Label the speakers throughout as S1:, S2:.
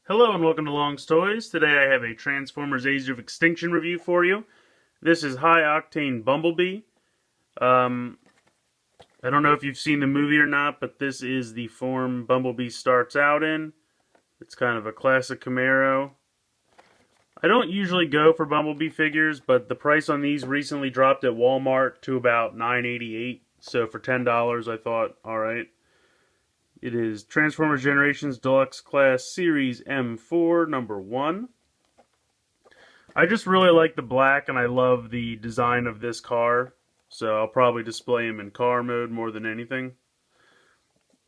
S1: Hello and welcome to Long's Toys. Today I have a Transformers Age of Extinction review for you. This is High Octane Bumblebee. I don't know if you've seen the movie or not, but this is the form Bumblebee starts out in. It's kind of a classic Camaro. I don't usually go for Bumblebee figures, but the price on these recently dropped at Walmart to about $9.88. So for $10 I thought, alright. It is Transformers Generations Deluxe Class Series M4 number 1. I just really like the black and I love the design of this car. So I'll probably display him in car mode more than anything.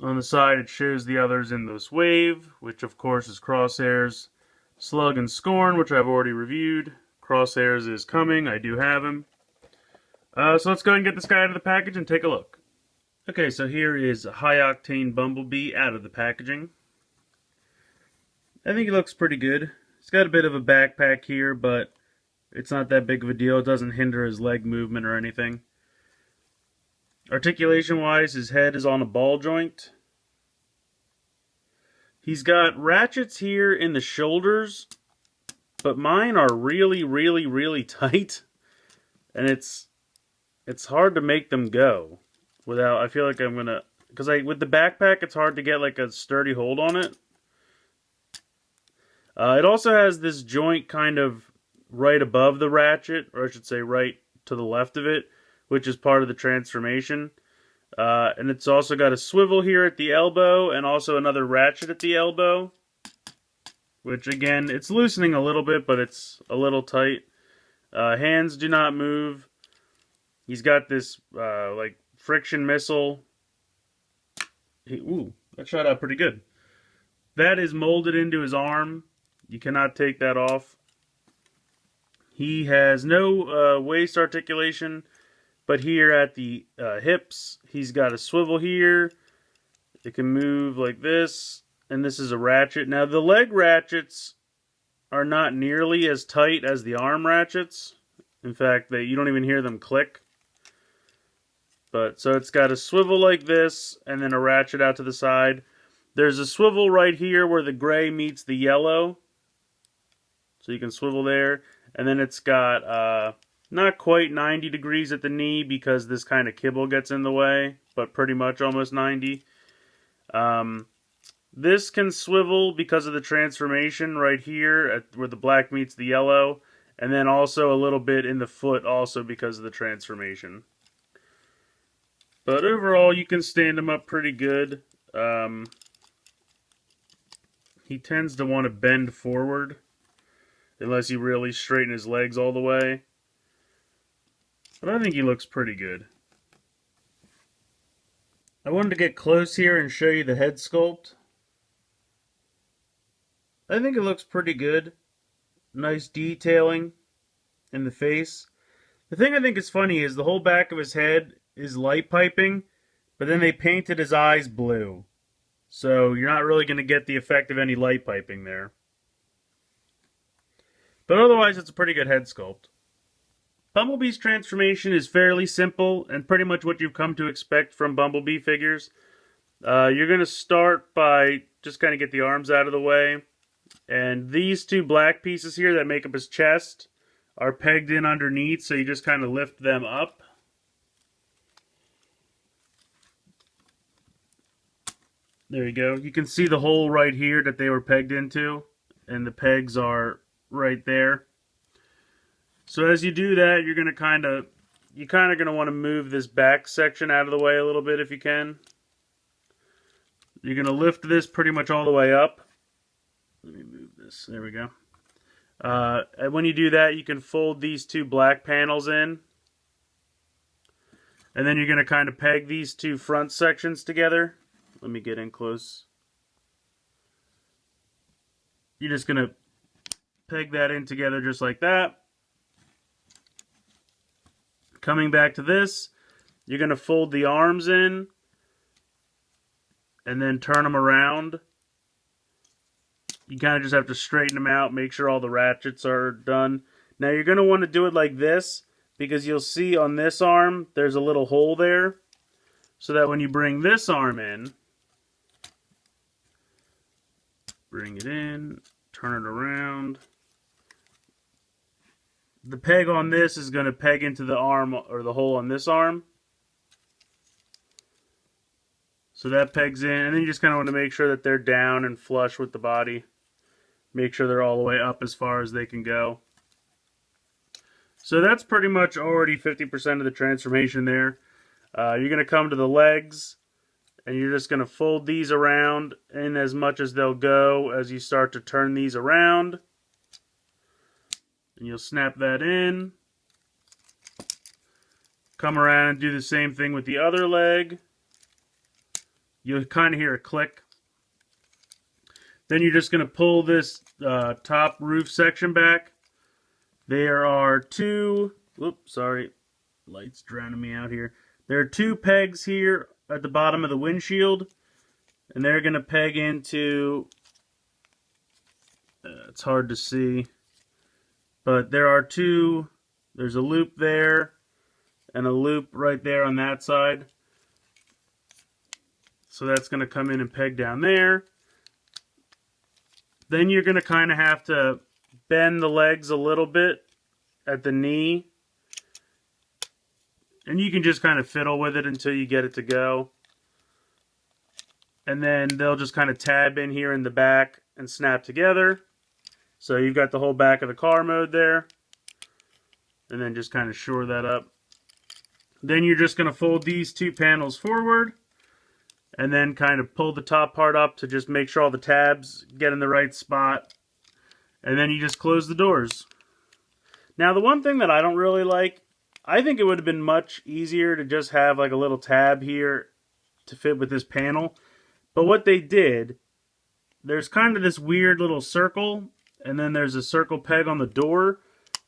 S1: On the side it shows the others in this wave, which of course is Crosshairs, Slug, and Scorn, which I've already reviewed. Crosshairs is coming, I do have him. So let's go ahead and get this guy out of the package and take a look. Okay, so here is High Octane Bumblebee out of the packaging. I think he looks pretty good. He's got a bit of a backpack here, but it's not that big of a deal. It doesn't hinder his leg movement or anything. Articulation-wise, his head is on a ball joint. He's got ratchets here in the shoulders, but mine are really tight, and it's hard to make them go. Without, I feel like I'm gonna, because with the backpack, it's hard to get like a sturdy hold on it. It also has this joint kind of right above the ratchet, or I should say right to the left of it, which is part of the transformation. And it's also got a swivel here at the elbow, and also another ratchet at the elbow. Which again, it's loosening a little bit, but it's a little tight. Hands do not move. He's got this, like, friction missile. Ooh, that shot out pretty good. That is molded into his arm. You cannot take that off. He has no waist articulation, but here at the hips, he's got a swivel here. It can move like this, and this is a ratchet. Now, the leg ratchets are not nearly as tight as the arm ratchets. In fact, you don't even hear them click. But so it's got a swivel like this, and then a ratchet out to the side. There's a swivel right here where the gray meets the yellow. So you can swivel there. And then it's got not quite 90 degrees at the knee because this kind of kibble gets in the way, but pretty much almost 90. This can swivel because of the transformation right here where the black meets the yellow. And then also a little bit in the foot also because of the transformation. But overall, you can stand him up pretty good. He tends to want to bend forward, unless you really straighten his legs all the way. But I think he looks pretty good. I wanted to get close here and show you the head sculpt. I think it looks pretty good. Nice detailing in the face. The thing I think is funny is the whole back of his head is light piping, but then they painted his eyes blue. So you're not really going to get the effect of any light piping there. But otherwise, it's a pretty good head sculpt. Bumblebee's transformation is fairly simple and pretty much what you've come to expect from Bumblebee figures. You're going to start by just kind of get the arms out of the way. And these two black pieces here that make up his chest are pegged in underneath, so you just kind of lift them up. There you go. You can see the hole right here that they were pegged into, and the pegs are right there. So as you do that, you're going to want to move this back section out of the way a little bit if you can. You're going to lift this pretty much all the way up. Let me move this. There we go. And when you do that, you can fold these two black panels in. And then you're going to kind of peg these two front sections together. Let me get in close. You're just going to peg that in together just like that. Coming back to this, you're going to fold the arms in and then turn them around. You kind of just have to straighten them out, make sure all the ratchets are done. Now you're going to want to do it like this because you'll see on this arm there's a little hole there, so that when you bring this arm in, Bring it in, turn it around. The peg on this is going to peg into the arm, or the hole on this arm. So that pegs in, and then you just kind of want to make sure that they're down and flush with the body. Make sure they're all the way up as far as they can go. So that's pretty much already 50% of the transformation there. You're going to come to the legs, and you're just going to fold these around in as much as they'll go as you start to turn these around. And you'll snap that in. Come around and do the same thing with the other leg. You'll kind of hear a click. Then you're just going to pull this top roof section back. There are two, oops, sorry, light's drowning me out here. There are two pegs here at the bottom of the windshield, and they're going to peg into, it's hard to see, but there are two, there's a loop there, and a loop right there on that side. So that's going to come in and peg down there. Then you're going to kind of have to bend the legs a little bit at the knee. And you can just kind of fiddle with it until you get it to go. And then they'll just kind of tab in here in the back and snap together. So you've got the whole back of the car mode there. And then just kind of shore that up. Then you're just going to fold these two panels forward. And then kind of pull the top part up to just make sure all the tabs get in the right spot. And then you just close the doors. Now the one thing that I don't really like, I think it would have been much easier to just have like a little tab here to fit with this panel. But what they did, there's kind of this weird little circle, and then there's a circle peg on the door.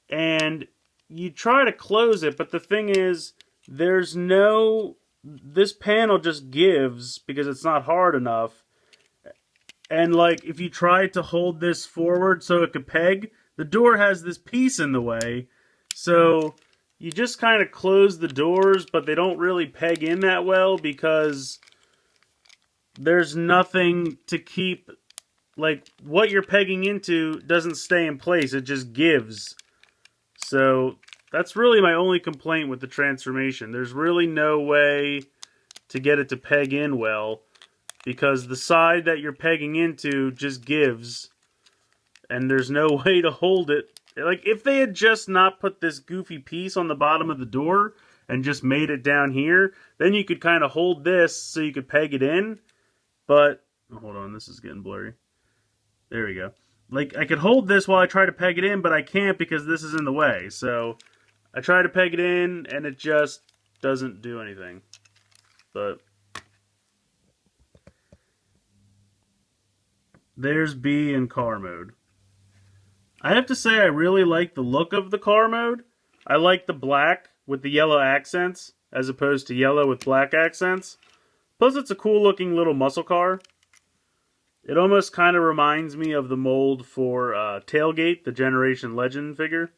S1: And you try to close it, but the thing is, there's no... This panel just gives because it's not hard enough. And like if you try to hold this forward so it could peg, the door has this piece in the way. So you just kind of close the doors, but they don't really peg in that well because there's nothing to keep, like what you're pegging into doesn't stay in place. It just gives. So that's really my only complaint with the transformation. There's really no way to get it to peg in well because the side that you're pegging into just gives and there's no way to hold it. Like if they had just not put this goofy piece on the bottom of the door and just made it down here, then you could kind of hold this so you could peg it in. But, hold on, this is getting blurry. There we go. Like I could hold this while I try to peg it in, but I can't because this is in the way. So I try to peg it in, and it just doesn't do anything. But there's B in car mode. I have to say I really like the look of the car mode. I like the black with the yellow accents, as opposed to yellow with black accents. Plus it's a cool looking little muscle car. It almost kind of reminds me of the mold for Tailgate, the Generation Legend figure.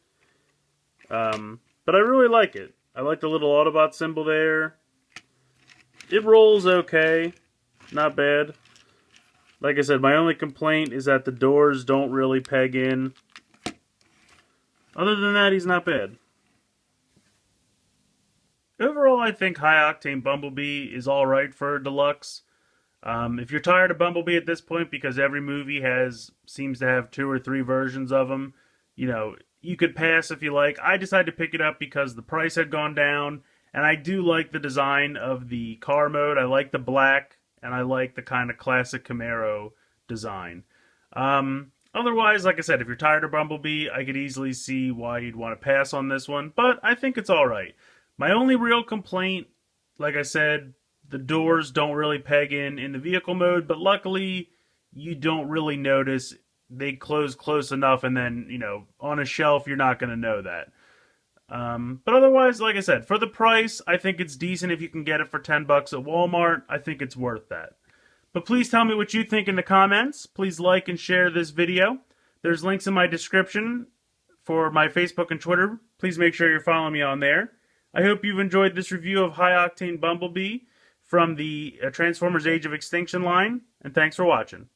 S1: But I really like it. I like the little Autobot symbol there. It rolls okay. Not bad. Like I said, my only complaint is that the doors don't really peg in. Other than that, he's not bad. Overall, I think High Octane Bumblebee is alright for a deluxe. If you're tired of Bumblebee at this point, because every movie seems to have 2 or 3 versions of him, you know, you could pass if you like. I decided to pick it up because the price had gone down, and I do like the design of the car mode. I like the black, and I like the kind of classic Camaro design. Otherwise, like I said, if you're tired of Bumblebee, I could easily see why you'd want to pass on this one, but I think it's alright. My only real complaint, like I said, the doors don't really peg in the vehicle mode, but luckily you don't really notice. They close close enough, and then, you know, on a shelf, you're not going to know that. But otherwise, like I said, for the price, I think it's decent. If you can get it for $10 at Walmart, I think it's worth that. But please tell me what you think in the comments. Please like and share this video. There's links in my description for my Facebook and Twitter. Please make sure you're following me on there. I hope you've enjoyed this review of High Octane Bumblebee from the Transformers Age of Extinction line, and thanks for watching.